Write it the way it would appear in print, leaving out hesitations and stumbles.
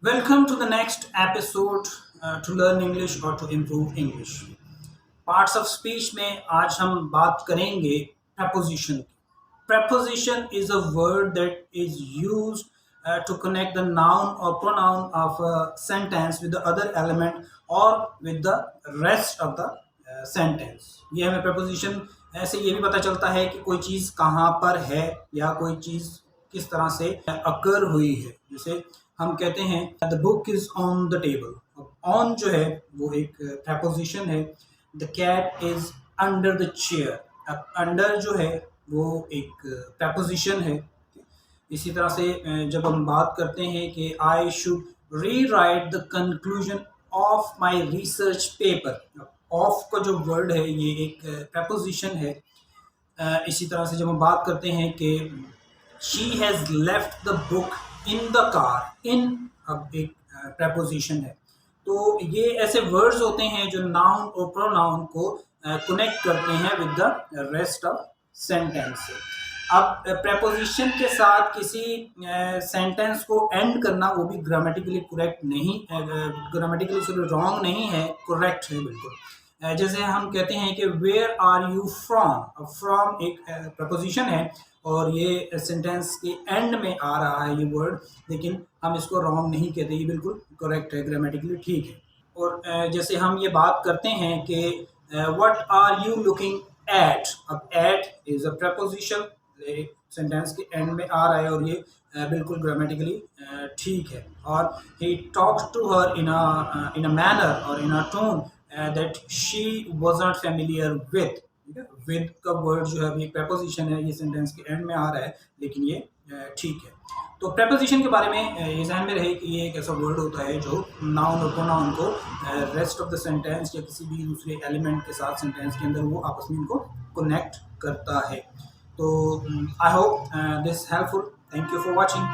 Welcome to the next episode to learn English or to improve English. Parts of speech में आज हम बात करेंगे preposition की. Preposition is a word that is used to connect the noun or pronoun of a sentence with the other element or with the rest of the sentence. ये हमें preposition ऐसे ये भी पता चलता है कि कोई चीज़ कहाँ पर है या कोई चीज़ किस तरह से अकर हुई है. जैसे हम कहते हैं the book is on the table. On जो है वो एक preposition है. The cat is under the chair. अब अंडर जो है वो एक preposition है. इसी तरह से जब हम बात करते हैं कि आई शुड री right the conclusion of my research paper. Of का जो वर्ड है ये एक preposition है. इसी तरह से जब हम बात करते हैं कि she has left the book in the car. In अब एक preposition है. तो ये ऐसे वर्ड्स होते हैं जो नाउन और प्रोनाउन को कनेक्ट करते हैं with the rest of sentence. अब preposition के साथ किसी सेंटेंस को एंड करना वो भी ग्रामेटिकली करेक्ट नहीं, ग्रामेटिकली रॉन्ग नहीं है, करेक्ट है बिल्कुल. जैसे हम कहते हैं कि वेयर आर यू फ्रॉम. अब फ्रॉम एक preposition है और ये सेंटेंस के एंड में आ रहा है ये वर्ड, लेकिन हम इसको रॉन्ग नहीं कहते, ये बिल्कुल करेक्ट है, ग्रामेटिकली ठीक है. और जैसे हम ये बात करते हैं कि what are you looking at. अब एट इज अ preposition, एक सेंटेंस के एंड में आ रहा है और ये बिल्कुल ग्रामेटिकली ठीक है. और he talks to her in a manner और in a tone that she wasn't familiar with. With का वर्ड जो है ये preposition है, ये सेंटेंस के एंड में आ रहा है, लेकिन ये ठीक है. तो preposition के बारे में ये ध्यान में रहे कि ये एक ऐसा वर्ड होता है जो नाउन और प्रोनाउन को रेस्ट ऑफ द सेंटेंस या किसी भी दूसरे एलिमेंट के साथ सेंटेंस के अंदर वो आपस में इनको कनेक्ट करता है. तो I hope this helpful. Thank you for watching.